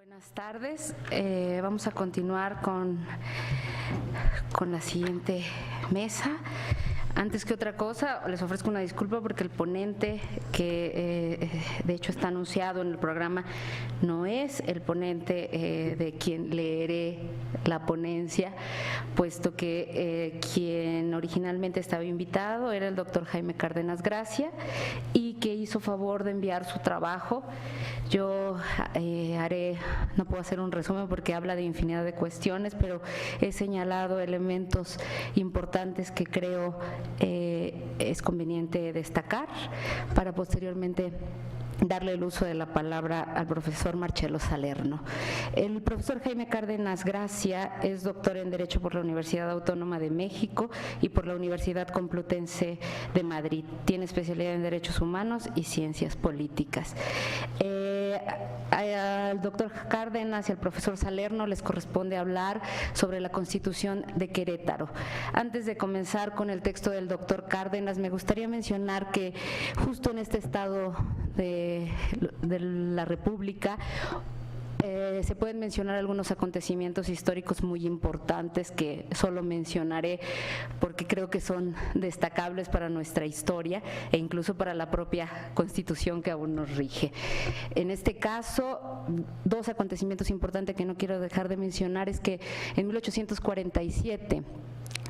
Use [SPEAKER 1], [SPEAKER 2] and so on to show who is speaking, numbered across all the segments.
[SPEAKER 1] Buenas tardes. Vamos a continuar con la siguiente mesa. Antes que otra cosa, les ofrezco una disculpa porque el ponente que de hecho está anunciado en el programa no es el ponente de quien leeré la ponencia, puesto que quien originalmente estaba invitado era el doctor Jaime Cárdenas Gracia y que hizo favor de enviar su trabajo. Yo no puedo hacer un resumen porque habla de infinidad de cuestiones, pero he señalado elementos importantes que creo es conveniente destacar para posteriormente darle el uso de la palabra al profesor Marcelo Salerno. El profesor Jaime Cárdenas Gracia es doctor en Derecho por la Universidad Autónoma de México y por la Universidad Complutense de Madrid. Tiene especialidad en Derechos Humanos y Ciencias Políticas. Al doctor Cárdenas y al profesor Salerno les corresponde hablar sobre la Constitución de Querétaro. Antes de comenzar con el texto del doctor Cárdenas, me gustaría mencionar que justo en este estado de la República se pueden mencionar algunos acontecimientos históricos muy importantes que solo mencionaré porque creo que son destacables para nuestra historia e incluso para la propia Constitución que aún nos rige. En este caso, dos acontecimientos importantes que no quiero dejar de mencionar es que en 1847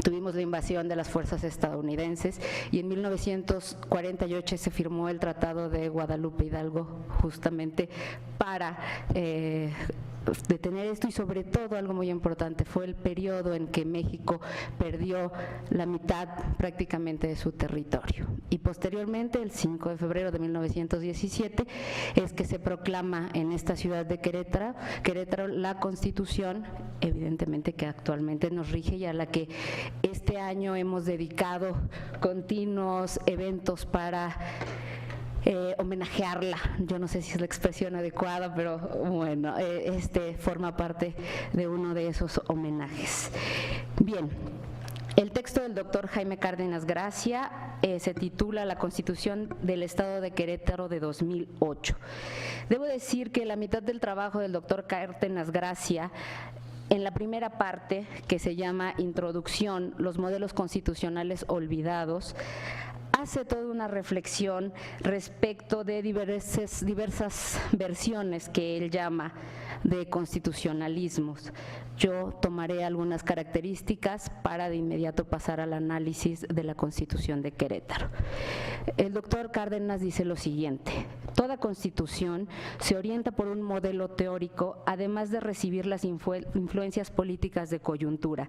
[SPEAKER 1] tuvimos la invasión de las fuerzas estadounidenses y en 1948 se firmó el Tratado de Guadalupe Hidalgo justamente para detener esto y sobre todo algo muy importante fue el periodo en que México perdió la mitad prácticamente de su territorio y posteriormente el 5 de febrero de 1917 es que se proclama en esta ciudad de Querétaro la Constitución, evidentemente que actualmente nos rige y a la que este año hemos dedicado continuos eventos para homenajearla. Yo no sé si es la expresión adecuada, pero bueno, forma parte de uno de esos homenajes. Bien. El texto del doctor Jaime Cárdenas Gracia se titula La Constitución del Estado de Querétaro de 2008. Debo decir que la mitad del trabajo del doctor Cárdenas Gracia, en la primera parte, que se llama Introducción, los modelos constitucionales olvidados, hace toda una reflexión respecto de diversas versiones que él llama de constitucionalismos. Yo tomaré algunas características para de inmediato pasar al análisis de la Constitución de Querétaro. El doctor Cárdenas dice lo siguiente: toda constitución se orienta por un modelo teórico, además de recibir las influencias políticas de coyuntura.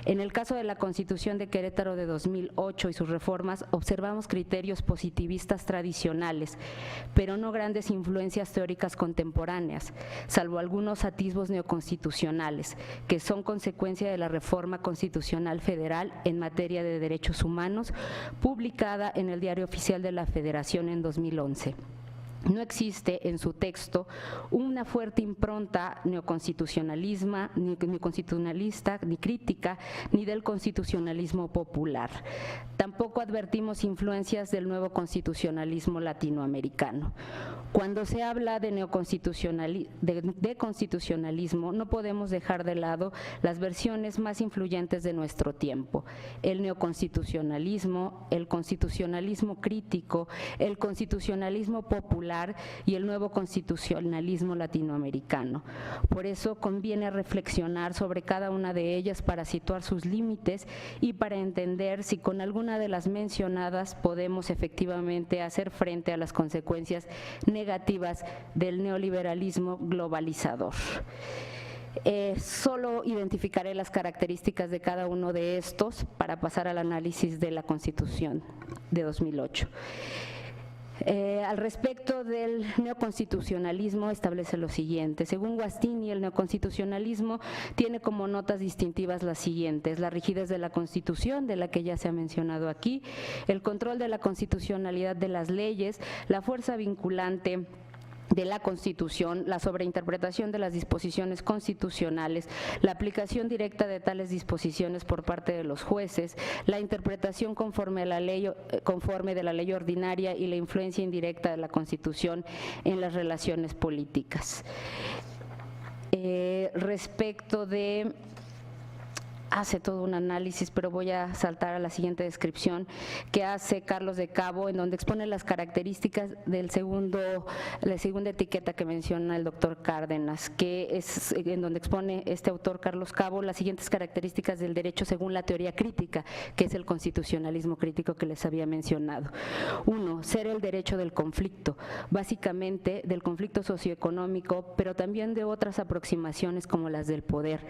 [SPEAKER 1] En el caso de la Constitución de Querétaro de 2008 y sus reformas, observamos criterios positivistas tradicionales, pero no grandes influencias teóricas contemporáneas, salvo algunos atisbos neoconstitucionales, que son consecuencia de la reforma constitucional federal en materia de derechos humanos, publicada en el Diario Oficial de la Federación en 2011. No existe en su texto una fuerte impronta neoconstitucionalista, ni crítica, ni del constitucionalismo popular. Tampoco advertimos influencias del nuevo constitucionalismo latinoamericano. Cuando se habla de constitucionalismo, no podemos dejar de lado las versiones más influyentes de nuestro tiempo: el neoconstitucionalismo, el constitucionalismo crítico, el constitucionalismo popular y el nuevo constitucionalismo latinoamericano. Por eso conviene reflexionar sobre cada una de ellas para situar sus límites y para entender si con alguna de las mencionadas podemos efectivamente hacer frente a las consecuencias negativas del neoliberalismo globalizador. Solo identificaré las características de cada uno de estos para pasar al análisis de la Constitución de 2008. Al respecto del neoconstitucionalismo establece lo siguiente: según Guastini, el neoconstitucionalismo tiene como notas distintivas las siguientes: la rigidez de la Constitución, de la que ya se ha mencionado aquí, el control de la constitucionalidad de las leyes, la fuerza vinculante de la Constitución, la sobreinterpretación de las disposiciones constitucionales, la aplicación directa de tales disposiciones por parte de los jueces, la interpretación conforme de la ley ordinaria y la influencia indirecta de la Constitución en las relaciones políticas. respecto de... hace todo un análisis, pero voy a saltar a la siguiente descripción que hace Carlos de Cabo, en donde expone las características la segunda etiqueta que menciona el doctor Cárdenas, que es en donde expone este autor Carlos Cabo las siguientes características del derecho según la teoría crítica, que es el constitucionalismo crítico que les había mencionado. 1. Ser el derecho del conflicto, básicamente del conflicto socioeconómico, pero también de otras aproximaciones como las del poder.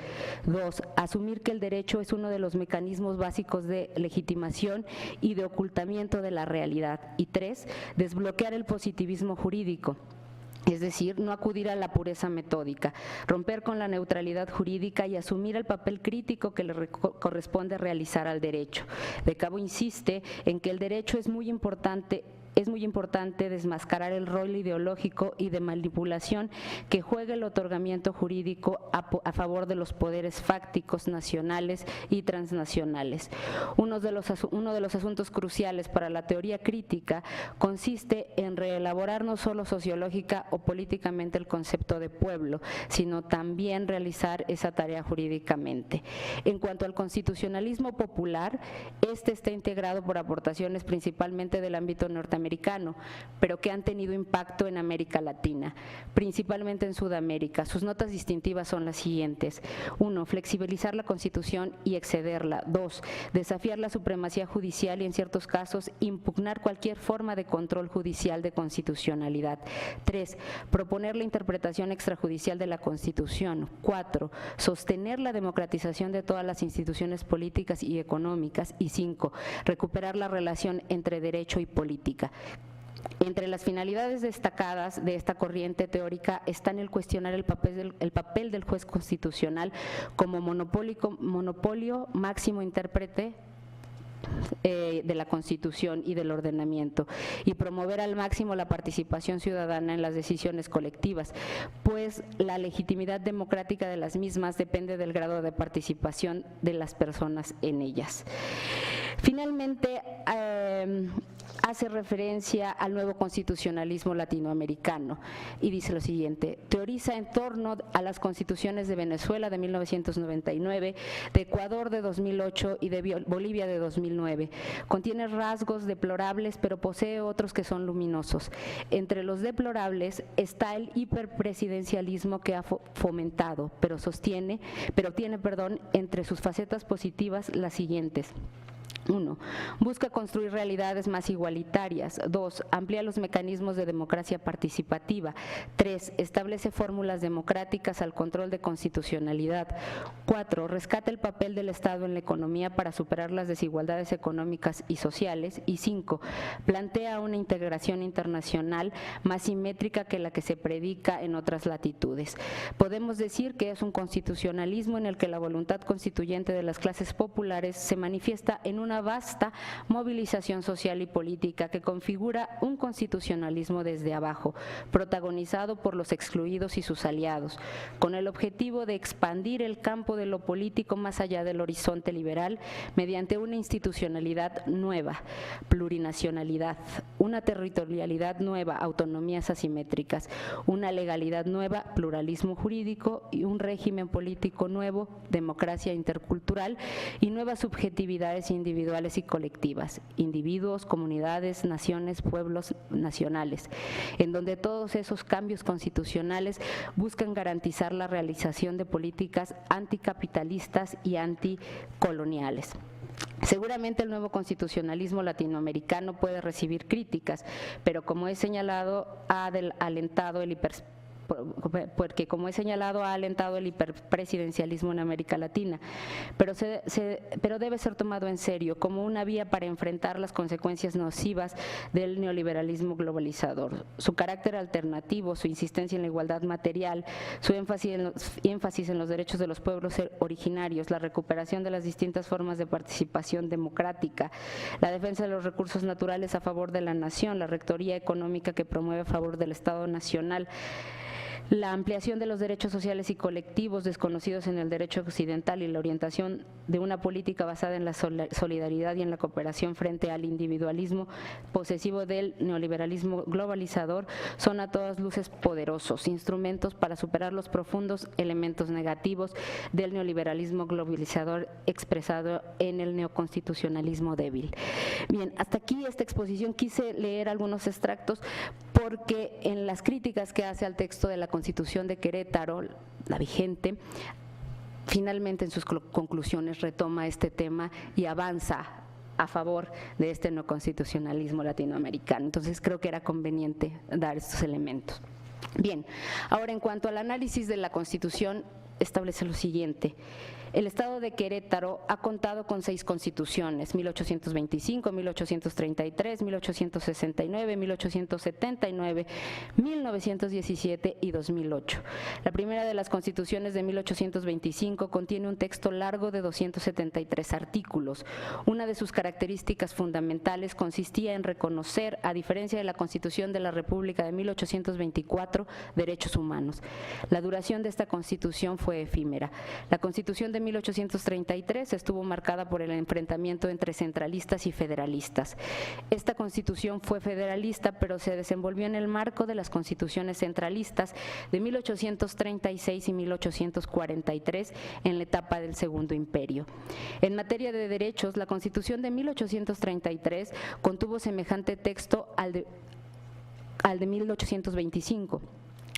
[SPEAKER 1] 2. Asumir que el derecho es uno de los mecanismos básicos de legitimación y de ocultamiento de la realidad. Y 3, desbloquear el positivismo jurídico. Es decir, no acudir a la pureza metódica, romper con la neutralidad jurídica y asumir el papel crítico que le corresponde realizar al derecho. De Cabo insiste en que el derecho es muy importante desmascarar el rol ideológico y de manipulación que juega el otorgamiento jurídico a favor de los poderes fácticos nacionales y transnacionales. Uno de los asuntos cruciales para la teoría crítica consiste en reelaborar no solo sociológica o políticamente el concepto de pueblo, sino también realizar esa tarea jurídicamente. En cuanto al constitucionalismo popular, este está integrado por aportaciones principalmente del ámbito norteamericano, pero que han tenido impacto en América Latina, principalmente en Sudamérica. Sus notas distintivas son las siguientes: 1. Flexibilizar la Constitución y excederla. 2. Desafiar la supremacía judicial y en ciertos casos impugnar cualquier forma de control judicial de constitucionalidad. 3. Proponer la interpretación extrajudicial de la Constitución. 4. Sostener la democratización de todas las instituciones políticas y económicas. Y 5. Recuperar la relación entre derecho y política. Entre las finalidades destacadas de esta corriente teórica están el cuestionar el papel del juez constitucional como monopolio máximo intérprete de la Constitución y del ordenamiento, y promover al máximo la participación ciudadana en las decisiones colectivas, pues la legitimidad democrática de las mismas depende del grado de participación de las personas en ellas. Finalmente, hace referencia al nuevo constitucionalismo latinoamericano y dice lo siguiente: teoriza en torno a las constituciones de Venezuela de 1999, de Ecuador de 2008 y de Bolivia de 2009. Contiene rasgos deplorables, pero posee otros que son luminosos. Entre los deplorables está el hiperpresidencialismo que ha fomentado, pero tiene entre sus facetas positivas las siguientes: 1. Busca construir realidades más igualitarias. 2. Amplía los mecanismos de democracia participativa. 3. Establece fórmulas democráticas al control de constitucionalidad. 4. Rescata el papel del Estado en la economía para superar las desigualdades económicas y sociales. Y 5. Plantea una integración internacional más simétrica que la que se predica en otras latitudes. Podemos decir que es un constitucionalismo en el que la voluntad constituyente de las clases populares se manifiesta en una vasta movilización social y política que configura un constitucionalismo desde abajo, protagonizado por los excluidos y sus aliados, con el objetivo de expandir el campo de lo político más allá del horizonte liberal mediante una institucionalidad nueva, plurinacionalidad, una territorialidad nueva, autonomías asimétricas, una legalidad nueva, pluralismo jurídico y un régimen político nuevo, democracia intercultural y nuevas subjetividades individuales y colectivas, individuos, comunidades, naciones, pueblos nacionales, en donde todos esos cambios constitucionales buscan garantizar la realización de políticas anticapitalistas y anticoloniales. Seguramente el nuevo constitucionalismo latinoamericano puede recibir críticas, pero como he señalado, ha alentado el hiperpresidencialismo en América Latina, pero debe ser tomado en serio como una vía para enfrentar las consecuencias nocivas del neoliberalismo globalizador. Su carácter alternativo, su insistencia en la igualdad material, su énfasis en los derechos de los pueblos originarios, la recuperación de las distintas formas de participación democrática, la defensa de los recursos naturales a favor de la nación, la rectoría económica que promueve a favor del Estado nacional, la ampliación de los derechos sociales y colectivos desconocidos en el derecho occidental y la orientación de una política basada en la solidaridad y en la cooperación frente al individualismo posesivo del neoliberalismo globalizador son a todas luces poderosos instrumentos para superar los profundos elementos negativos del neoliberalismo globalizador expresado en el neoconstitucionalismo débil. Bien, hasta aquí esta exposición. Quise leer algunos extractos porque en las críticas que hace al texto de la Constitución de Querétaro, la vigente, finalmente en sus conclusiones retoma este tema y avanza a favor de este neoconstitucionalismo latinoamericano. Entonces creo que era conveniente dar estos elementos. Bien, ahora en cuanto al análisis de la Constitución, establece lo siguiente. El Estado de Querétaro ha contado con 6 constituciones, 1825, 1833, 1869, 1879, 1917 y 2008. La primera de las constituciones de 1825 contiene un texto largo de 273 artículos. Una de sus características fundamentales consistía en reconocer, a diferencia de la Constitución de la República de 1824, derechos humanos. La duración de esta constitución fue efímera. La Constitución de 1833 estuvo marcada por el enfrentamiento entre centralistas y federalistas. Esta constitución fue federalista, pero se desenvolvió en el marco de las constituciones centralistas de 1836 y 1843 en la etapa del Segundo Imperio. En materia de derechos, la Constitución de 1833 contuvo semejante texto al de 1825.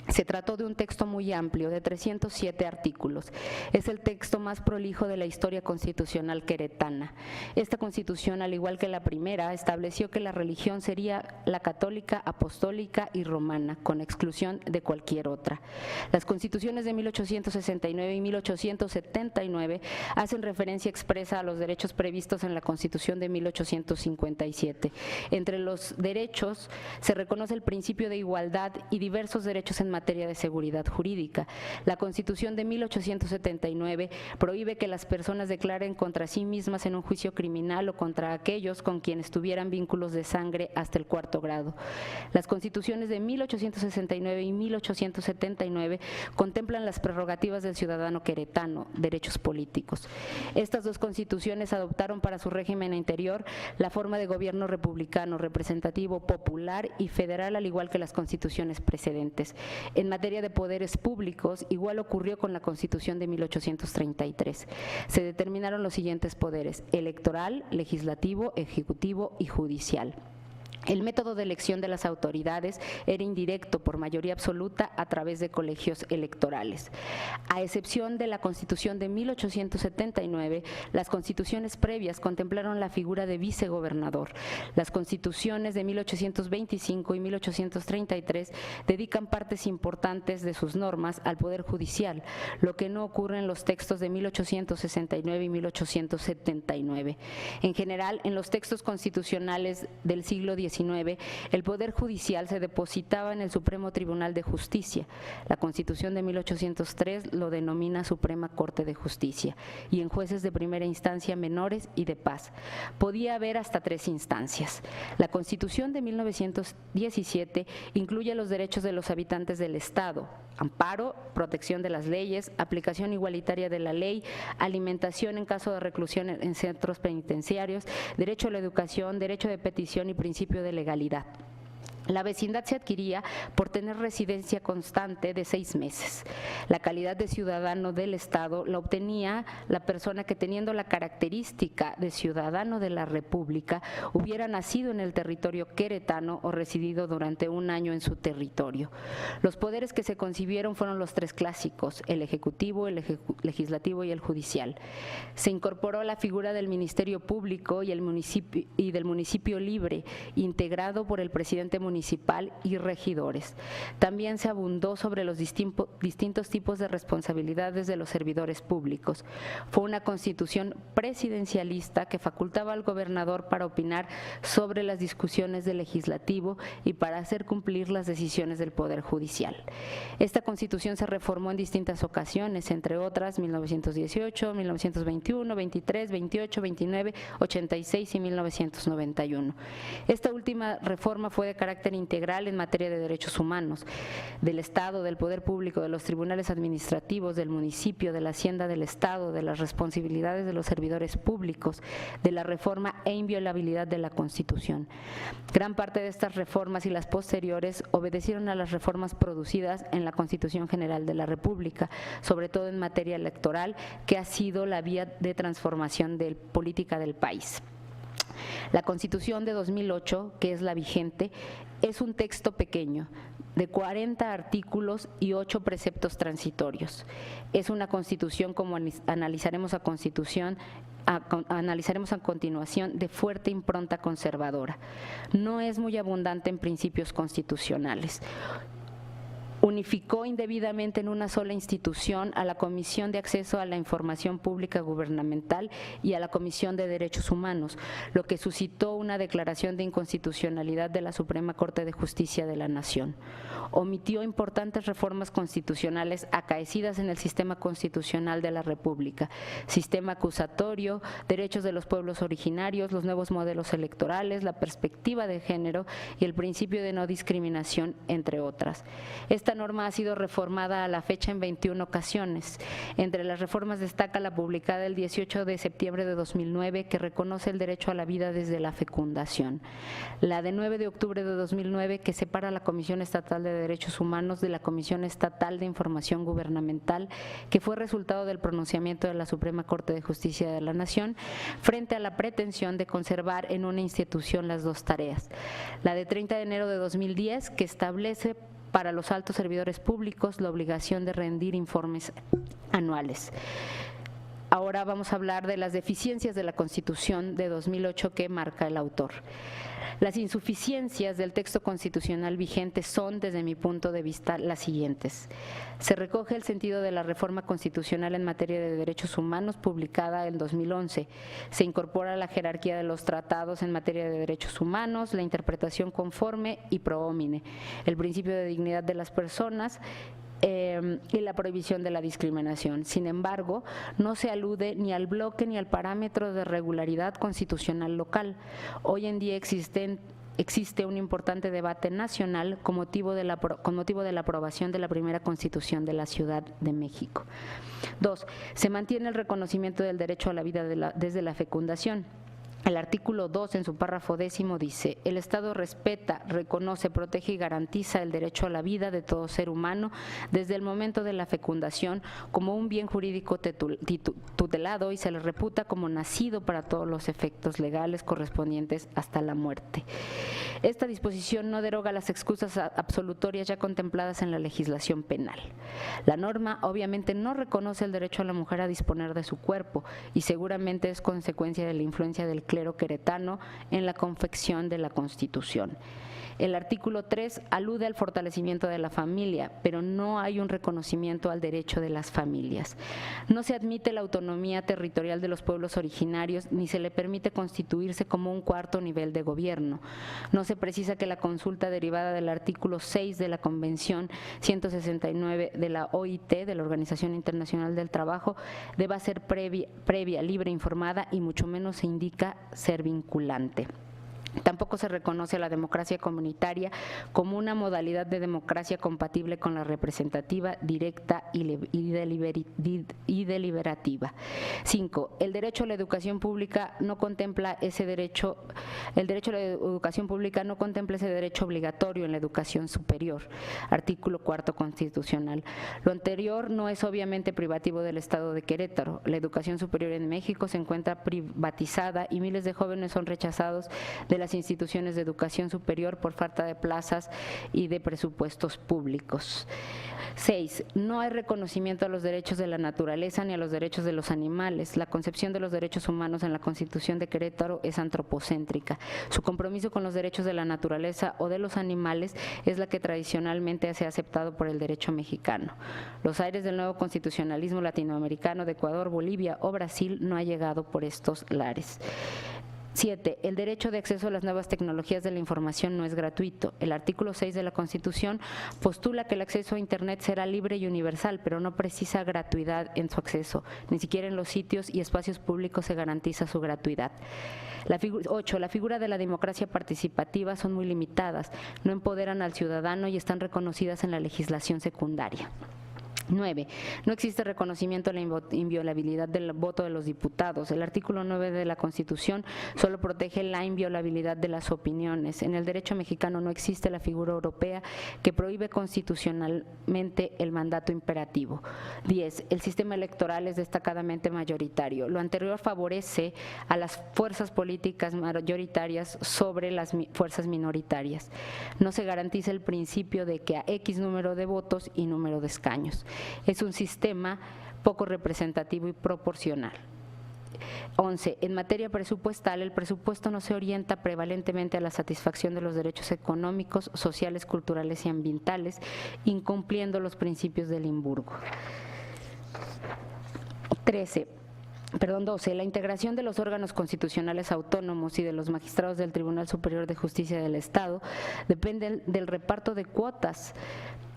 [SPEAKER 1] Se trató de un texto muy amplio, de 307 artículos. Es el texto más prolijo de la historia constitucional queretana. Esta constitución, al igual que la primera, estableció que la religión sería la católica, apostólica y romana, con exclusión de cualquier otra. Las constituciones de 1869 y 1879 hacen referencia expresa a los derechos previstos en la Constitución de 1857. Entre los derechos se reconoce el principio de igualdad y diversos derechos en materia de seguridad jurídica. La Constitución de 1879 prohíbe que las personas declaren contra sí mismas en un juicio criminal o contra aquellos con quienes tuvieran vínculos de sangre hasta el 4º grado. Las Constituciones de 1869 y 1879 contemplan las prerrogativas del ciudadano queretano, derechos políticos. Estas dos constituciones adoptaron para su régimen interior la forma de gobierno republicano, representativo, popular y federal, al igual que las constituciones precedentes. En materia de poderes públicos, igual ocurrió con la Constitución de 1833. Se determinaron los siguientes poderes: electoral, legislativo, ejecutivo y judicial. El método de elección de las autoridades era indirecto por mayoría absoluta a través de colegios electorales. A excepción de la Constitución de 1879, las constituciones previas contemplaron la figura de vicegobernador. Las constituciones de 1825 y 1833 dedican partes importantes de sus normas al Poder Judicial, lo que no ocurre en los textos de 1869 y 1879. En general, en los textos constitucionales del siglo XIX, el Poder Judicial se depositaba en el Supremo Tribunal de Justicia. La Constitución de 1803 lo denomina Suprema Corte de Justicia, y en jueces de primera instancia menores y de paz. Podía haber hasta 3 instancias. La Constitución de 1917 incluye los derechos de los habitantes del Estado: amparo, protección de las leyes, aplicación igualitaria de la ley, alimentación en caso de reclusión en centros penitenciarios, derecho a la educación, derecho de petición y principio de legalidad. La vecindad se adquiría por tener residencia constante de 6 meses. La calidad de ciudadano del Estado la obtenía la persona que, teniendo la característica de ciudadano de la República, hubiera nacido en el territorio queretano o residido durante 1 año en su territorio. Los poderes que se concibieron fueron los 3 clásicos: el ejecutivo, el legislativo y el judicial. Se incorporó la figura del Ministerio Público y del municipio libre, integrado por el presidente municipal y regidores. También se abundó sobre los distintos tipos de responsabilidades de los servidores públicos. Fue una constitución presidencialista que facultaba al gobernador para opinar sobre las discusiones del legislativo y para hacer cumplir las decisiones del Poder Judicial. Esta constitución se reformó en distintas ocasiones, entre otras 1918, 1921, 23, 28, 29, 86 y 1991. Esta última reforma fue de carácter carácter integral en materia de derechos humanos, del Estado, del poder público, de los tribunales administrativos, del municipio, de la hacienda del Estado, de las responsabilidades de los servidores públicos, de la reforma e inviolabilidad de la Constitución. Gran parte de estas reformas y las posteriores obedecieron a las reformas producidas en la Constitución General de la República, sobre todo en materia electoral, que ha sido la vía de transformación política del país. La Constitución de 2008, que es la vigente, es un texto pequeño, de 40 artículos y 8 preceptos transitorios. Es una Constitución, como analizaremos a continuación, de fuerte impronta conservadora. No es muy abundante en principios constitucionales. Unificó indebidamente en una sola institución a la Comisión de Acceso a la Información Pública Gubernamental y a la Comisión de Derechos Humanos, lo que suscitó una declaración de inconstitucionalidad de la Suprema Corte de Justicia de la Nación. Omitió importantes reformas constitucionales acaecidas en el sistema constitucional de la República: sistema acusatorio, derechos de los pueblos originarios, los nuevos modelos electorales, la perspectiva de género y el principio de no discriminación, entre otras. Esta norma ha sido reformada a la fecha en 21 ocasiones. Entre las reformas destaca la publicada el 18 de septiembre de 2009, que reconoce el derecho a la vida desde la fecundación. La de 9 de octubre de 2009, que separa a la Comisión Estatal de Derechos Humanos de la Comisión Estatal de Información Gubernamental, que fue resultado del pronunciamiento de la Suprema Corte de Justicia de la Nación, frente a la pretensión de conservar en una institución las dos tareas. La de 30 de enero de 2010, que establece para los altos servidores públicos la obligación de rendir informes anuales. Ahora vamos a hablar de las deficiencias de la Constitución de 2008 que marca el autor. Las insuficiencias del texto constitucional vigente son, desde mi punto de vista, las siguientes. Se recoge el sentido de la reforma constitucional en materia de derechos humanos publicada en 2011. Se incorpora la jerarquía de los tratados en materia de derechos humanos, la interpretación conforme y pro homine, el principio de dignidad de las personas y la prohibición de la discriminación. Sin embargo, no se alude ni al bloque ni al parámetro de regularidad constitucional local. Hoy en día existe un importante debate nacional con motivo de la aprobación de la primera Constitución de la Ciudad de México. 2. Se mantiene el reconocimiento del derecho a la vida desde la fecundación. El artículo 2, en su párrafo 10, dice: el Estado respeta, reconoce, protege y garantiza el derecho a la vida de todo ser humano desde el momento de la fecundación como un bien jurídico tutelado, y se le reputa como nacido para todos los efectos legales correspondientes hasta la muerte. Esta disposición no deroga las excusas absolutorias ya contempladas en la legislación penal. La norma obviamente no reconoce el derecho a la mujer a disponer de su cuerpo, y seguramente es consecuencia de la influencia del clero queretano en la confección de la Constitución. El artículo 3 alude al fortalecimiento de la familia, pero no hay un reconocimiento al derecho de las familias. No se admite la autonomía territorial de los pueblos originarios, ni se le permite constituirse como un cuarto nivel de gobierno. No se precisa que la consulta derivada del artículo 6 de la Convención 169 de la OIT, de la Organización Internacional del Trabajo, deba ser previa, libre, informada, y mucho menos se indica ser vinculante. Tampoco se reconoce a la democracia comunitaria como una modalidad de democracia compatible con la representativa, directa y deliberativa. 5. El derecho a la educación pública no contempla ese derecho. El derecho a la educación pública no contempla ese derecho obligatorio en la educación superior. Artículo 4 constitucional. Lo anterior no es obviamente privativo del Estado de Querétaro. La educación superior en México se encuentra privatizada y miles de jóvenes son rechazados de las instituciones de educación superior por falta de plazas y de presupuestos públicos. 6. No hay reconocimiento a los derechos de la naturaleza ni a los derechos de los animales. La concepción de los derechos humanos en la Constitución de Querétaro es antropocéntrica. Su compromiso con los derechos de la naturaleza o de los animales es la que tradicionalmente se ha aceptado por el derecho mexicano. Los aires del nuevo constitucionalismo latinoamericano de Ecuador, Bolivia o Brasil no ha llegado por estos lares. 7. El derecho de acceso a las nuevas tecnologías de la información no es gratuito. El artículo 6 de la Constitución postula que el acceso a Internet será libre y universal, pero no precisa gratuidad en su acceso. Ni siquiera en los sitios y espacios públicos se garantiza su gratuidad. 8. La figura de la democracia participativa son muy limitadas, no empoderan al ciudadano y están reconocidas en la legislación secundaria. 9. No existe reconocimiento de la inviolabilidad del voto de los diputados. El artículo 9 de la Constitución solo protege la inviolabilidad de las opiniones. En el derecho mexicano no existe la figura europea que prohíbe constitucionalmente el mandato imperativo. 10. El sistema electoral es destacadamente mayoritario. Lo anterior favorece a las fuerzas políticas mayoritarias sobre las fuerzas minoritarias. No se garantiza el principio de que a X número de votos y número de escaños. Es un sistema poco representativo y proporcional. 11. En materia presupuestal, el presupuesto no se orienta prevalentemente a la satisfacción de los derechos económicos, sociales, culturales y ambientales, incumpliendo los principios del Limburgo. 12. La integración de los órganos constitucionales autónomos y de los magistrados del Tribunal Superior de Justicia del Estado depende del reparto de cuotas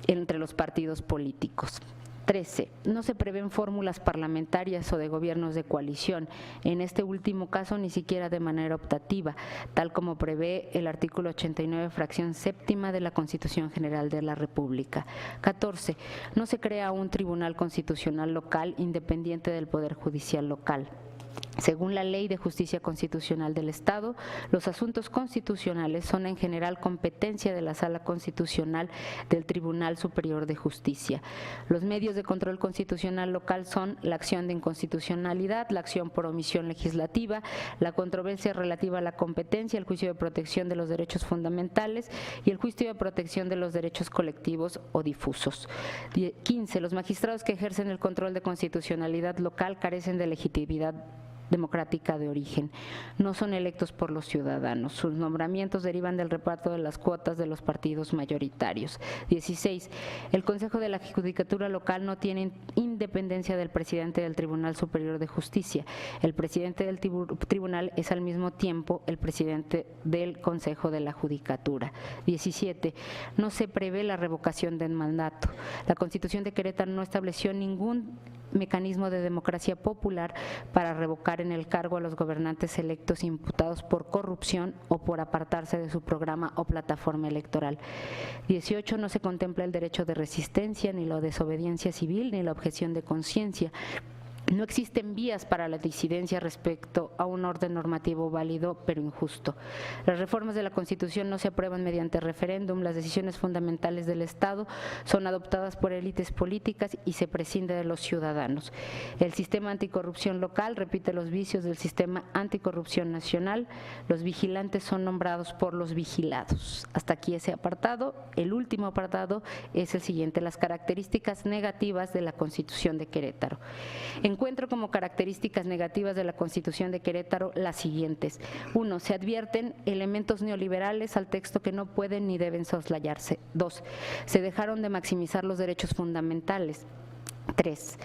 [SPEAKER 1] entre los partidos políticos. 13. No se prevén fórmulas parlamentarias o de gobiernos de coalición, en este último caso ni siquiera de manera optativa, tal como prevé el artículo 89, fracción séptima de la Constitución General de la República. 14. No se crea un tribunal constitucional local independiente del Poder Judicial local. Según la Ley de Justicia Constitucional del Estado, los asuntos constitucionales son en general competencia de la Sala Constitucional del Tribunal Superior de Justicia. Los medios de control constitucional local son la acción de inconstitucionalidad, la acción por omisión legislativa, la controversia relativa a la competencia, el juicio de protección de los derechos fundamentales y el juicio de protección de los derechos colectivos o difusos. 15. Los magistrados que ejercen el control de constitucionalidad local carecen de legitimidad democrática de origen. No son electos por los ciudadanos. Sus nombramientos derivan del reparto de las cuotas de los partidos mayoritarios. 16. El Consejo de la Judicatura Local no tiene independencia del presidente del Tribunal Superior de Justicia. El presidente del tribunal es al mismo tiempo el presidente del Consejo de la Judicatura. 17. No se prevé la revocación del mandato. La Constitución de Querétaro no estableció ningún mecanismo de democracia popular para revocar en el cargo a los gobernantes electos imputados por corrupción o por apartarse de su programa o plataforma electoral. 18. No se contempla el derecho de resistencia, ni la desobediencia civil, ni la objeción de conciencia. No existen vías para la disidencia respecto a un orden normativo válido pero injusto. Las reformas de la Constitución no se aprueban mediante referéndum, las decisiones fundamentales del Estado son adoptadas por élites políticas y se prescinde de los ciudadanos. El sistema anticorrupción local repite los vicios del sistema anticorrupción nacional. Los vigilantes son nombrados por los vigilados. Hasta aquí ese apartado. El último apartado es el siguiente: las características negativas de la Constitución de Querétaro. Encuentro como características negativas de la Constitución de Querétaro las siguientes. 1. Se advierten elementos neoliberales al texto que no pueden ni deben soslayarse. 2. Se dejaron de maximizar los derechos fundamentales. 3.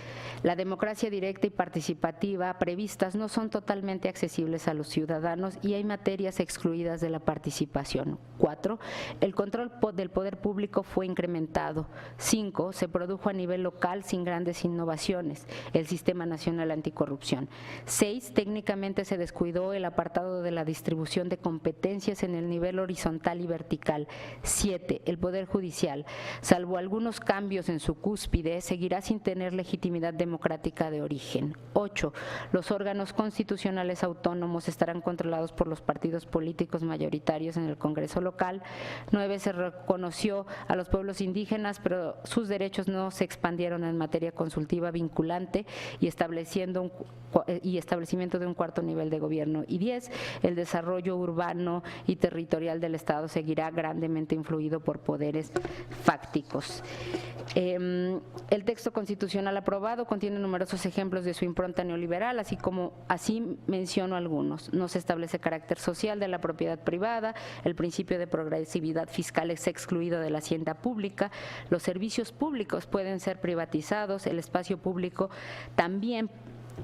[SPEAKER 1] La democracia directa y participativa previstas no son totalmente accesibles a los ciudadanos y hay materias excluidas de la participación. 4. El control del poder público fue incrementado. 5. Se produjo a nivel local sin grandes innovaciones, el Sistema Nacional Anticorrupción. 6. Técnicamente se descuidó el apartado de la distribución de competencias en el nivel horizontal y vertical. 7. El Poder Judicial, salvo algunos cambios en su cúspide, seguirá sin tener legitimidad democrática de origen. 8. Los órganos constitucionales autónomos estarán controlados por los partidos políticos mayoritarios en el Congreso local. 9. Se reconoció a los pueblos indígenas, pero sus derechos no se expandieron en materia consultiva vinculante y establecimiento de un cuarto nivel de gobierno. Y 10. El desarrollo urbano y territorial del Estado seguirá grandemente influido por poderes fácticos. El texto constitucional aprobado contiene numerosos ejemplos de su impronta neoliberal, así menciono algunos. No se establece carácter social de la propiedad privada, el principio de progresividad fiscal es excluido de la hacienda pública, los servicios públicos pueden ser privatizados, el espacio público también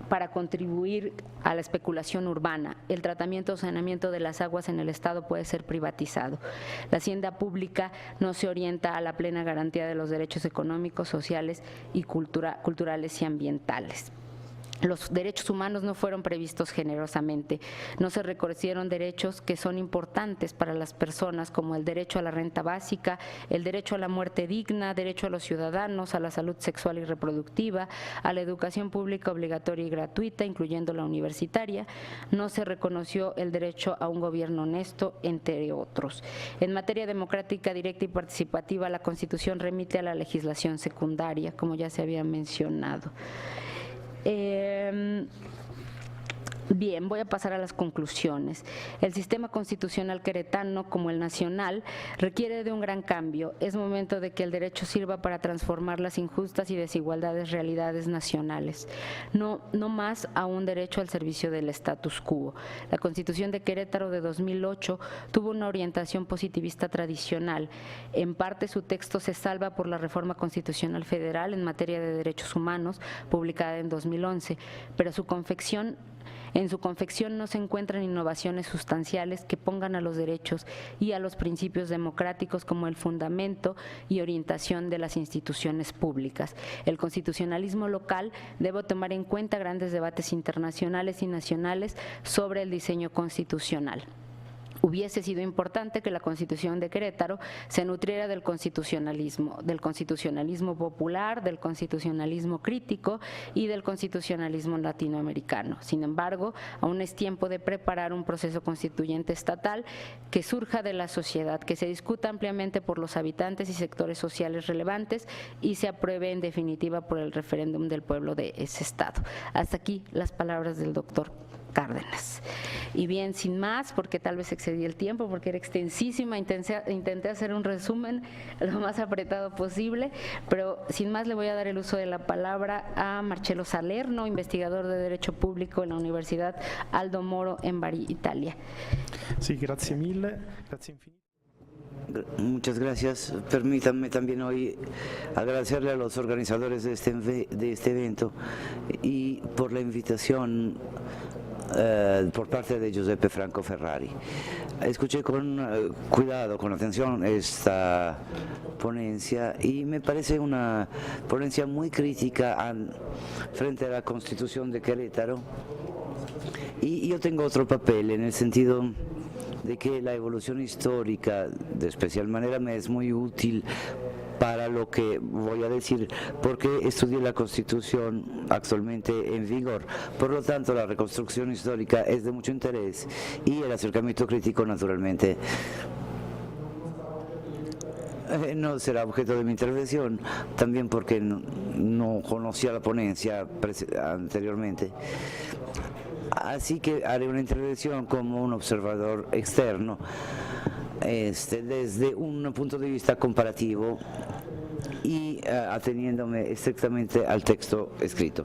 [SPEAKER 1] para contribuir a la especulación urbana. El tratamiento o saneamiento de las aguas en el Estado puede ser privatizado. La hacienda pública no se orienta a la plena garantía de los derechos económicos, sociales y culturales y ambientales. Los derechos humanos no fueron previstos generosamente, no se reconocieron derechos que son importantes para las personas, como el derecho a la renta básica, el derecho a la muerte digna, derecho a los ciudadanos, a la salud sexual y reproductiva, a la educación pública obligatoria y gratuita, incluyendo la universitaria, no se reconoció el derecho a un gobierno honesto, entre otros. En materia democrática, directa y participativa, la Constitución remite a la legislación secundaria, como ya se había mencionado. Bien, voy a pasar a las conclusiones. El sistema constitucional queretano, como el nacional, requiere de un gran cambio. Es momento de que el derecho sirva para transformar las injustas y desigualdades realidades nacionales, no más a un derecho al servicio del status quo. La Constitución de Querétaro de 2008 tuvo una orientación positivista tradicional. En parte, su texto se salva por la Reforma Constitucional Federal en materia de derechos humanos, publicada en 2011, pero en su confección no se encuentran innovaciones sustanciales que pongan a los derechos y a los principios democráticos como el fundamento y orientación de las instituciones públicas. El constitucionalismo local debe tomar en cuenta grandes debates internacionales y nacionales sobre el diseño constitucional. Hubiese sido importante que la Constitución de Querétaro se nutriera del constitucionalismo popular, del constitucionalismo crítico y del constitucionalismo latinoamericano. Sin embargo, aún es tiempo de preparar un proceso constituyente estatal que surja de la sociedad, que se discuta ampliamente por los habitantes y sectores sociales relevantes y se apruebe en definitiva por el referéndum del pueblo de ese estado. Hasta aquí las palabras del doctor Cárdenas. Y bien, sin más, porque tal vez excedí el tiempo, porque era extensísima, intenté hacer un resumen lo más apretado posible, pero sin más le voy a dar el uso de la palabra a Marcello Salerno, investigador de Derecho Público en la Universidad Aldo Moro en Bari, Italia.
[SPEAKER 2] Sí, gracias mille, gracias infinito.
[SPEAKER 3] Muchas gracias. Permítanme también hoy agradecerle a los organizadores de este evento y por la invitación por parte de Giuseppe Franco Ferrari. Escuché con cuidado, con atención esta ponencia y me parece una ponencia muy crítica frente a la Constitución de Querétaro, y yo tengo otro papel en el sentido de que la evolución histórica de especial manera me es muy útil para lo que voy a decir, porque estudié la Constitución actualmente en vigor. Por lo tanto, la reconstrucción histórica es de mucho interés y el acercamiento crítico, naturalmente, no será objeto de mi intervención, también porque no conocía la ponencia anteriormente. Así que haré una intervención como un observador externo, desde un punto de vista comparativo y ateniéndome estrictamente al texto escrito.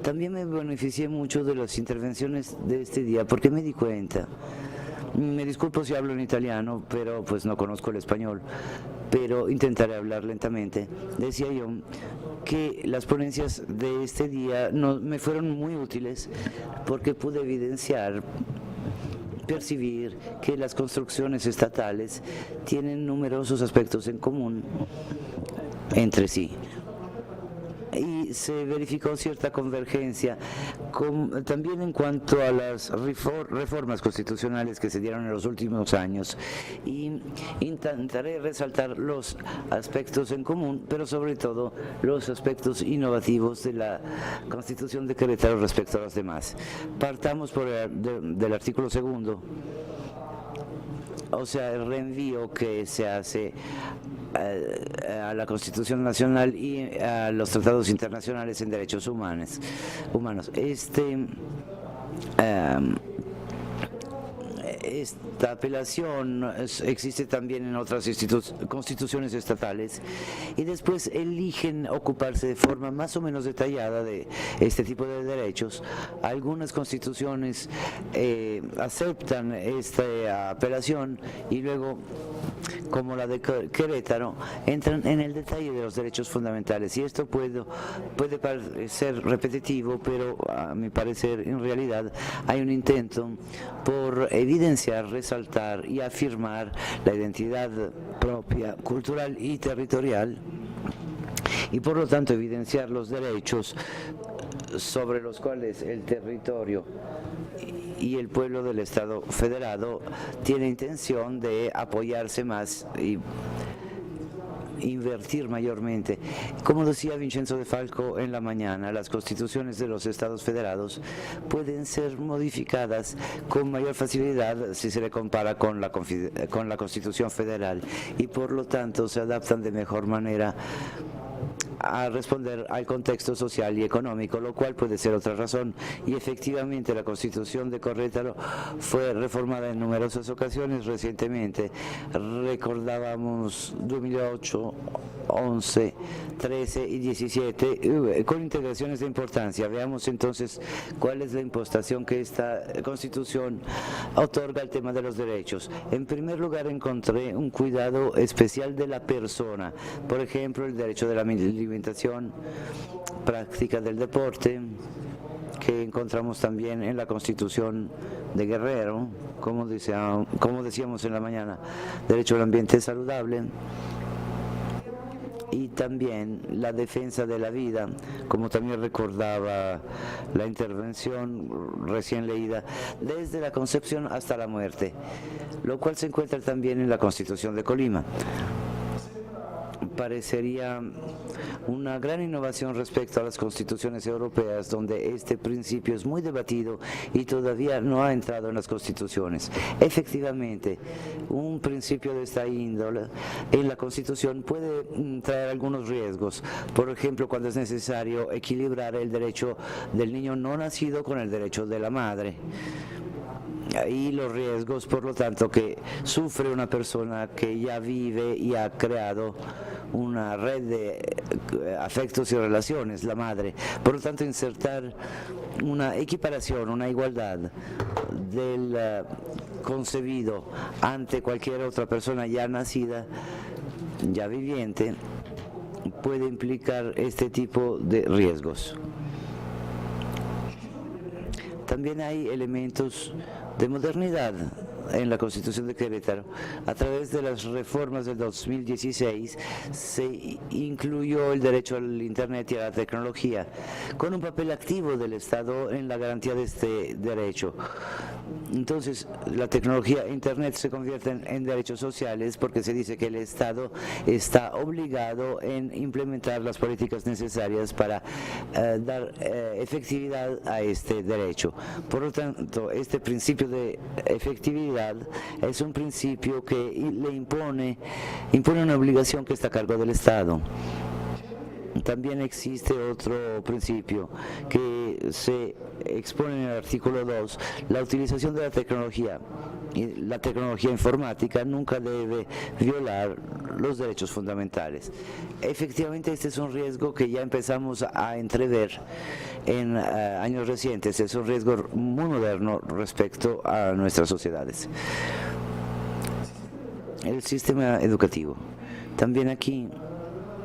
[SPEAKER 3] También me beneficié mucho de las intervenciones de este día porque me di cuenta, me disculpo si hablo en italiano, pero pues no conozco el español, pero intentaré hablar lentamente. Decía yo que las ponencias de este día me fueron muy útiles porque pude percibir que las construcciones estatales tienen numerosos aspectos en común entre sí. Y se verificó cierta convergencia también en cuanto a las reformas constitucionales que se dieron en los últimos años, y intentaré resaltar los aspectos en común, pero sobre todo los aspectos innovativos de la Constitución de Querétaro respecto a los demás. Partamos del artículo 2, o sea, el reenvío que se hace a la Constitución Nacional y a los tratados internacionales en derechos humanos. esta apelación existe también en otras constituciones estatales y después eligen ocuparse de forma más o menos detallada de este tipo de derechos. Algunas constituciones aceptan esta apelación y luego, como la de Querétaro, entran en el detalle de los derechos fundamentales, y esto puede parecer repetitivo, pero a mi parecer en realidad hay un intento por evidenciar, resaltar y afirmar la identidad propia, cultural y territorial, y por lo tanto evidenciar los derechos sobre los cuales el territorio y el pueblo del Estado federado tiene intención de apoyarse más y invertir mayormente. Como decía Vincenzo de Falco en la mañana, las constituciones de los estados federados pueden ser modificadas con mayor facilidad si se le compara con la Constitución federal, y por lo tanto se adaptan de mejor manera a responder al contexto social y económico, lo cual puede ser otra razón. Y efectivamente la Constitución de Querétaro fue reformada en numerosas ocasiones recientemente. Recordábamos 2008, 11, 13 y 17 con integraciones de importancia. Veamos entonces cuál es la impostación que esta Constitución otorga al tema de los derechos. En primer lugar, encontré un cuidado especial de la persona, por ejemplo, el derecho de la alimentación, práctica del deporte, que encontramos también en la Constitución de Guerrero, como decíamos en la mañana, derecho al ambiente saludable, y también la defensa de la vida, como también recordaba la intervención recién leída, desde la concepción hasta la muerte, lo cual se encuentra también en la Constitución de Colima. Parecería una gran innovación respecto a las constituciones europeas, donde este principio es muy debatido y todavía no ha entrado en las constituciones. Efectivamente, un principio de esta índole en la Constitución puede traer algunos riesgos, por ejemplo, cuando es necesario equilibrar el derecho del niño no nacido con el derecho de la madre, y los riesgos, por lo tanto, que sufre una persona que ya vive y ha creado una red de afectos y relaciones, la madre. Por lo tanto, insertar una equiparación, una igualdad del concebido ante cualquier otra persona ya nacida, ya viviente, puede implicar este tipo de riesgos. También hay elementos de modernidad en la Constitución de Querétaro. A través de las reformas del 2016 se incluyó el derecho al Internet y a la tecnología, con un papel activo del Estado en la garantía de este derecho. Entonces, la tecnología e Internet se convierten en derechos sociales porque se dice que el Estado está obligado en implementar las políticas necesarias para dar efectividad a este derecho. Por lo tanto, este principio de efectividad es un principio que le impone una obligación que está a cargo del Estado. También existe otro principio que se expone en el artículo 2, la utilización de la tecnología. La tecnología informática nunca debe violar los derechos fundamentales. Efectivamente, este es un riesgo que ya empezamos a entrever en años recientes, es un riesgo muy moderno respecto a nuestras sociedades. El sistema educativo. También aquí,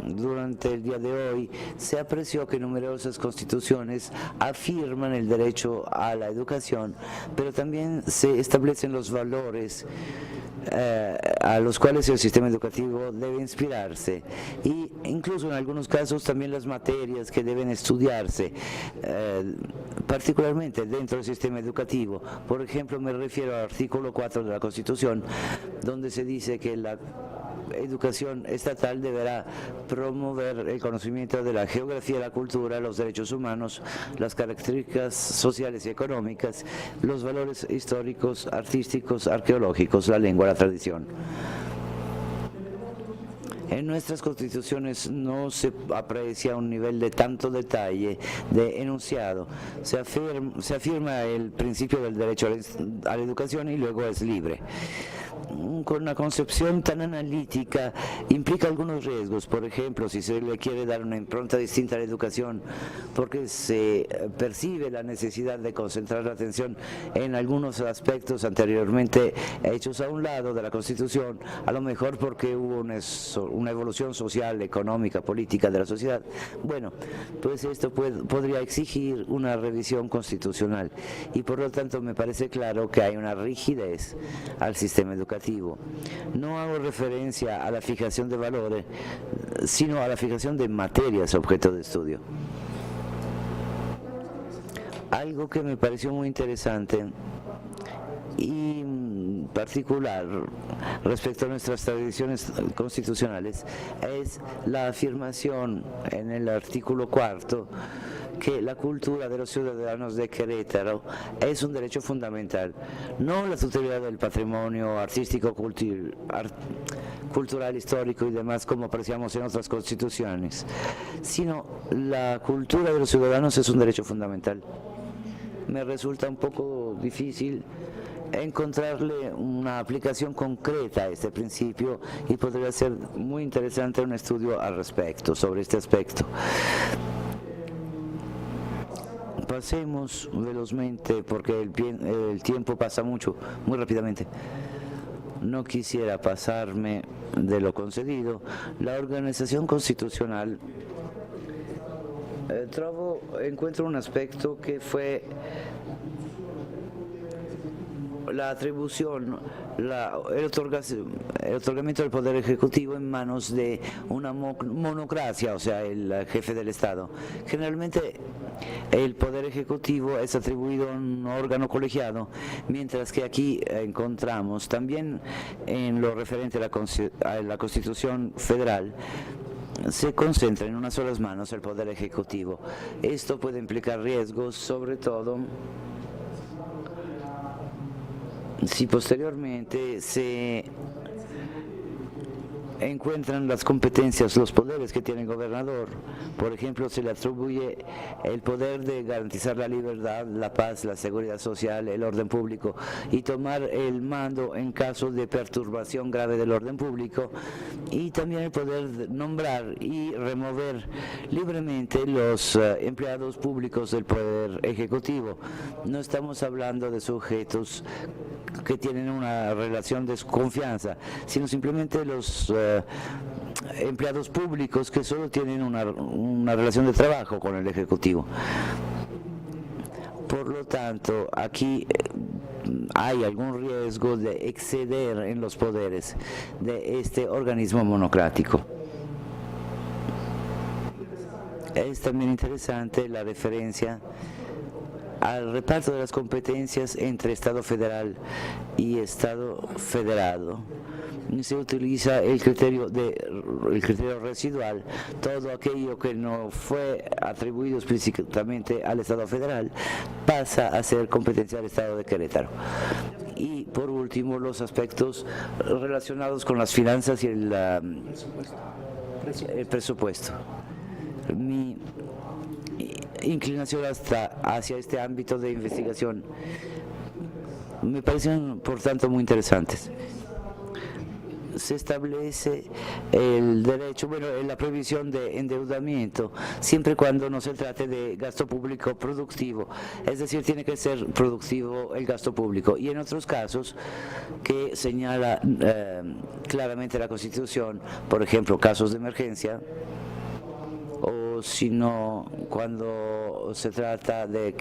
[SPEAKER 3] durante el día de hoy, se apreció que numerosas constituciones afirman el derecho a la educación, pero también se establecen los valores a los cuales el sistema educativo debe inspirarse, y incluso en algunos casos también las materias que deben estudiarse, particularmente dentro del sistema educativo. Por ejemplo, me refiero al artículo 4 de la Constitución, donde se dice que la educación estatal deberá promover el conocimiento de la geografía, la cultura, los derechos humanos, las características sociales y económicas, los valores históricos, artísticos, arqueológicos, la lengua, la tradición. En nuestras constituciones no se aprecia un nivel de tanto detalle de enunciado. Se afirma el principio del derecho a la educación y luego es libre. Con una concepción tan analítica implica algunos riesgos. Por ejemplo, si se le quiere dar una impronta distinta a la educación porque se percibe la necesidad de concentrar la atención en algunos aspectos anteriormente hechos a un lado de la Constitución, a lo mejor porque hubo una evolución social, económica, política de la sociedad, bueno, pues esto podría exigir una revisión constitucional y por lo tanto me parece claro que hay una rigidez al sistema educativo. No hago referencia a la fijación de valores, sino a la fijación de materias objeto de estudio. Algo que me pareció muy interesante y particular respecto a nuestras tradiciones constitucionales es la afirmación en el artículo 4 que la cultura de los ciudadanos de Querétaro es un derecho fundamental, no la tutela del patrimonio artístico, cultural, histórico y demás como apreciamos en otras constituciones, sino la cultura de los ciudadanos es un derecho fundamental. Me resulta un poco difícil encontrarle una aplicación concreta a este principio y podría ser muy interesante un estudio al respecto, sobre este aspecto. Pasemos velozmente porque el tiempo pasa muy rápidamente. No quisiera pasarme de lo concedido. La organización constitucional encuentro un aspecto que fue la atribución, el otorgamiento del poder ejecutivo en manos de una monocracia, o sea, el jefe del Estado. Generalmente el poder ejecutivo es atribuido a un órgano colegiado, mientras que aquí encontramos también en lo referente a la Constitución Federal se concentra en unas solas manos el poder ejecutivo. Esto puede implicar riesgos, sobre todo si posteriormente se encuentran las competencias, los poderes que tiene el gobernador. Por ejemplo, se le atribuye el poder de garantizar la libertad, la paz, la seguridad social, el orden público y tomar el mando en caso de perturbación grave del orden público, y también el poder de nombrar y remover libremente los empleados públicos del poder ejecutivo. No estamos hablando de sujetos que tienen una relación de confianza, sino simplemente los empleados públicos que solo tienen una relación de trabajo con el Ejecutivo. Por lo tanto, aquí hay algún riesgo de exceder en los poderes de este organismo monocrático. Es también interesante la referencia al reparto de las competencias entre Estado federal y Estado federado. Se utiliza el criterio residual. Todo aquello que no fue atribuido explícitamente al Estado federal pasa a ser competencia del Estado de Querétaro. Y por último, los aspectos relacionados con las finanzas y el presupuesto. Mi inclinación hacia este ámbito de investigación me parecen, por tanto, muy interesantes. Se establece el derecho, la prohibición de endeudamiento, siempre y cuando no se trate de gasto público productivo, es decir, tiene que ser productivo el gasto público, y en otros casos que señala claramente la Constitución, por ejemplo, casos de emergencia, o si no, cuando se trata de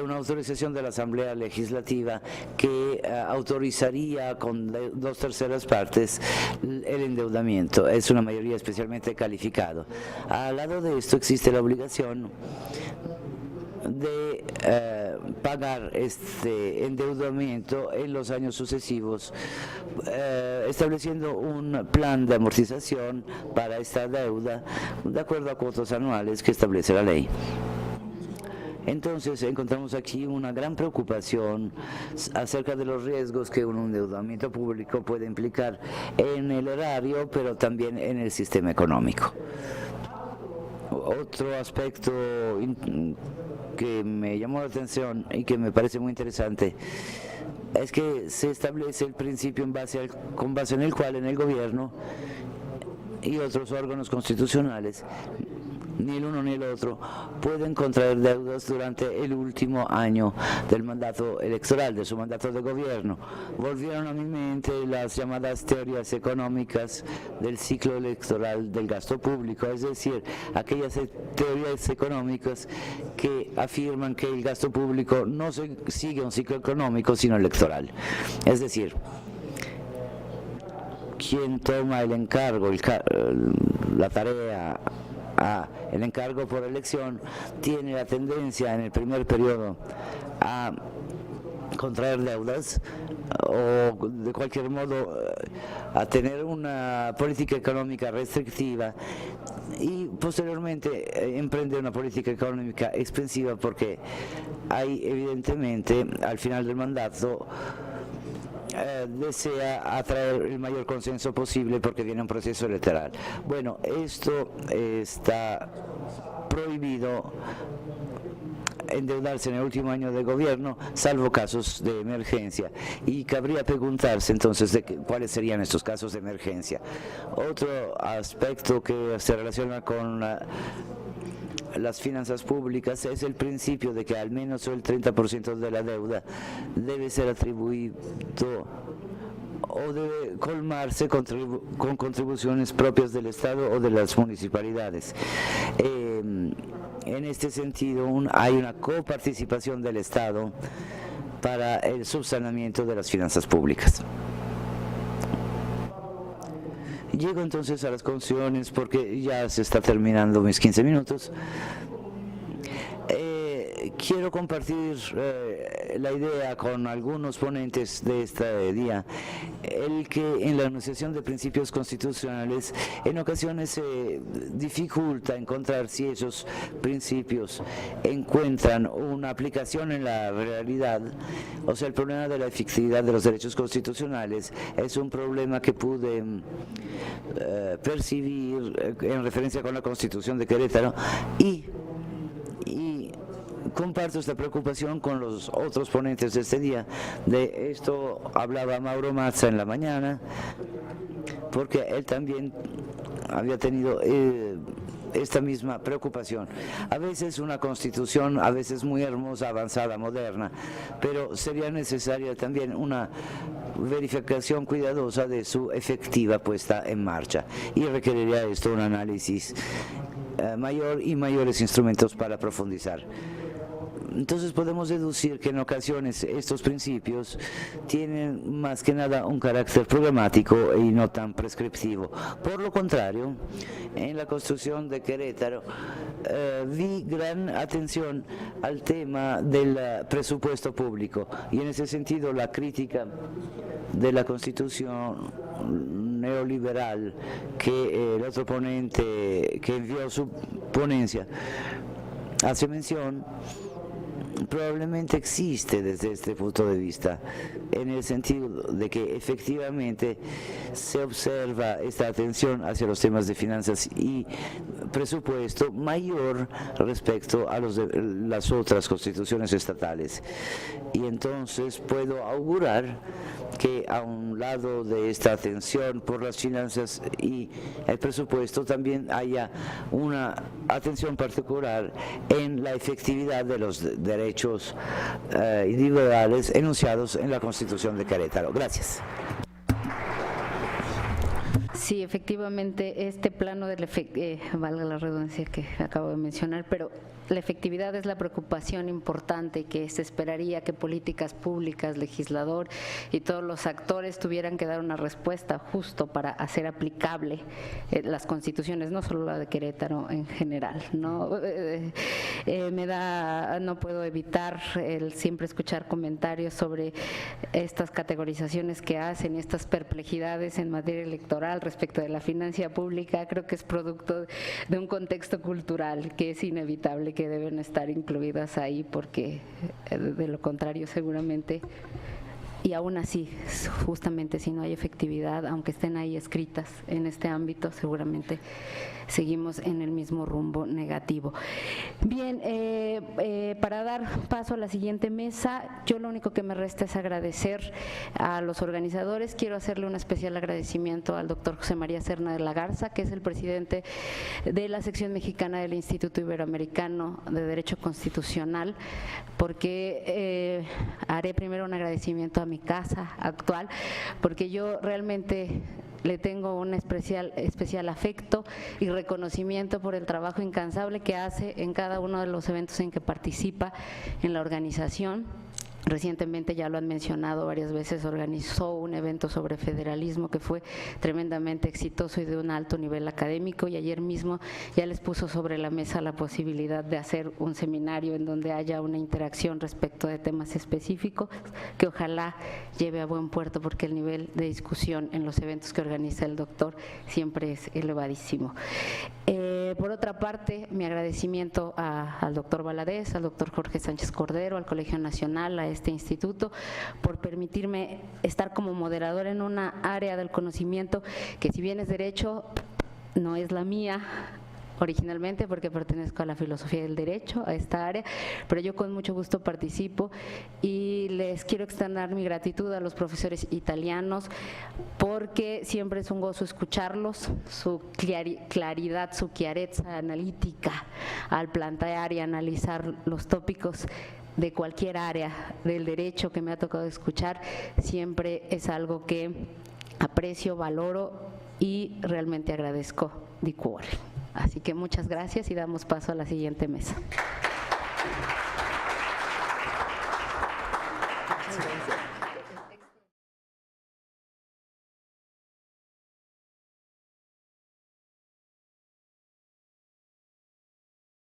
[SPEAKER 3] una autorización de la Asamblea Legislativa que autorizaría con 2/3 partes el endeudamiento. Es una mayoría especialmente calificado. Al lado de esto existe la obligación de pagar este endeudamiento en los años sucesivos, estableciendo un plan de amortización para esta deuda de acuerdo a cuotas anuales que establece la ley. Entonces encontramos aquí una gran preocupación acerca de los riesgos que un endeudamiento público puede implicar en el erario, pero también en el sistema económico. Otro aspecto que me llamó la atención y que me parece muy interesante es que se establece el principio con base en el cual en el gobierno y otros órganos constitucionales, ni el uno ni el otro pueden contraer deudas durante el último año del mandato electoral, de su mandato de gobierno. Volvieron a mi mente las llamadas teorías económicas del ciclo electoral del gasto público, es decir, aquellas teorías económicas que afirman que el gasto público no sigue un ciclo económico sino electoral. Es decir, quien toma el encargo, la tarea, el encargo por elección, tiene la tendencia en el primer periodo a contraer deudas o de cualquier modo a tener una política económica restrictiva y posteriormente emprende una política económica expansiva porque hay evidentemente al final del mandato desea atraer el mayor consenso posible porque viene un proceso electoral. Bueno, esto está prohibido endeudarse en el último año de gobierno, salvo casos de emergencia. Y cabría preguntarse entonces de cuáles serían estos casos de emergencia. Otro aspecto que se relaciona con las finanzas públicas es el principio de que al menos el 30% de la deuda debe ser atribuido o debe colmarse con contribuciones propias del Estado o de las municipalidades. En este sentido, hay una coparticipación del Estado para el subsanamiento de las finanzas públicas. Llego entonces a las conclusiones porque ya se está terminando mis 15 minutos. Quiero compartir la idea con algunos ponentes de este día, el que en la enunciación de principios constitucionales en ocasiones se dificulta encontrar si esos principios encuentran una aplicación en la realidad. O sea, el problema de la efectividad de los derechos constitucionales es un problema que pude percibir en referencia con la Constitución de Querétaro y comparto esta preocupación con los otros ponentes de este día. De esto hablaba Mauro Mazza en la mañana, porque él también había tenido esta misma preocupación. A veces una constitución, a veces muy hermosa, avanzada, moderna, pero sería necesaria también una verificación cuidadosa de su efectiva puesta en marcha y requeriría esto un análisis mayor y mayores instrumentos para profundizar. Entonces podemos deducir que en ocasiones estos principios tienen más que nada un carácter programático y no tan prescriptivo. Por lo contrario, en la construcción de Querétaro vi gran atención al tema del presupuesto público y en ese sentido la crítica de la Constitución neoliberal que el otro ponente que envió su ponencia hace mención probablemente existe desde este punto de vista, en el sentido de que efectivamente se observa esta atención hacia los temas de finanzas y presupuesto mayor respecto a los de las otras constituciones estatales. Y entonces puedo augurar que a un lado de esta atención por las finanzas y el presupuesto también haya una atención particular en la efectividad de los derechos individuales enunciados en la Constitución de Querétaro. Gracias.
[SPEAKER 1] Sí, efectivamente, este plano del valga la redundancia que acabo de mencionar, pero la efectividad es la preocupación importante que se esperaría que políticas públicas, legislador y todos los actores tuvieran que dar una respuesta justo para hacer aplicable las constituciones, no solo la de Querétaro en general, ¿no? No puedo evitar el siempre escuchar comentarios sobre estas categorizaciones que hacen, estas perplejidades en materia electoral respecto respecto de la financia pública, creo que es producto de un contexto cultural que es inevitable que deben estar incluidas ahí, porque de lo contrario seguramente, y aún así, justamente si no hay efectividad, aunque estén ahí escritas en este ámbito, seguramente seguimos en el mismo rumbo negativo. Bien, para dar paso a la siguiente mesa, yo lo único que me resta es agradecer a los organizadores. Quiero hacerle un especial agradecimiento al doctor José María Serna de la Garza, que es el presidente de la sección mexicana del Instituto Iberoamericano de Derecho Constitucional, porque haré primero un agradecimiento a mi casa actual, porque yo realmente le tengo un especial afecto y reconocimiento por el trabajo incansable que hace en cada uno de los eventos en que participa en la organización. Recientemente, ya lo han mencionado varias veces, organizó un evento sobre federalismo que fue tremendamente exitoso y de un alto nivel académico, y ayer mismo ya les puso sobre la mesa la posibilidad de hacer un seminario en donde haya una interacción respecto de temas específicos que ojalá lleve a buen puerto, porque el nivel de discusión en los eventos que organiza el doctor siempre es elevadísimo. Por otra parte, mi agradecimiento al doctor Valadez, al doctor Jorge Sánchez Cordero, al Colegio Nacional, a este instituto, por permitirme estar como moderador en una área del conocimiento que, si bien es derecho, no es la mía originalmente, porque pertenezco a la filosofía del derecho, a esta área, pero yo con mucho gusto participo, y les quiero extender mi gratitud a los profesores italianos, porque siempre es un gozo escucharlos, su claridad, su chiarezza analítica al plantear y analizar los tópicos de cualquier área del derecho que me ha tocado escuchar, siempre es algo que aprecio, valoro y realmente agradezco di cuore. Así que muchas gracias y damos paso a la siguiente mesa.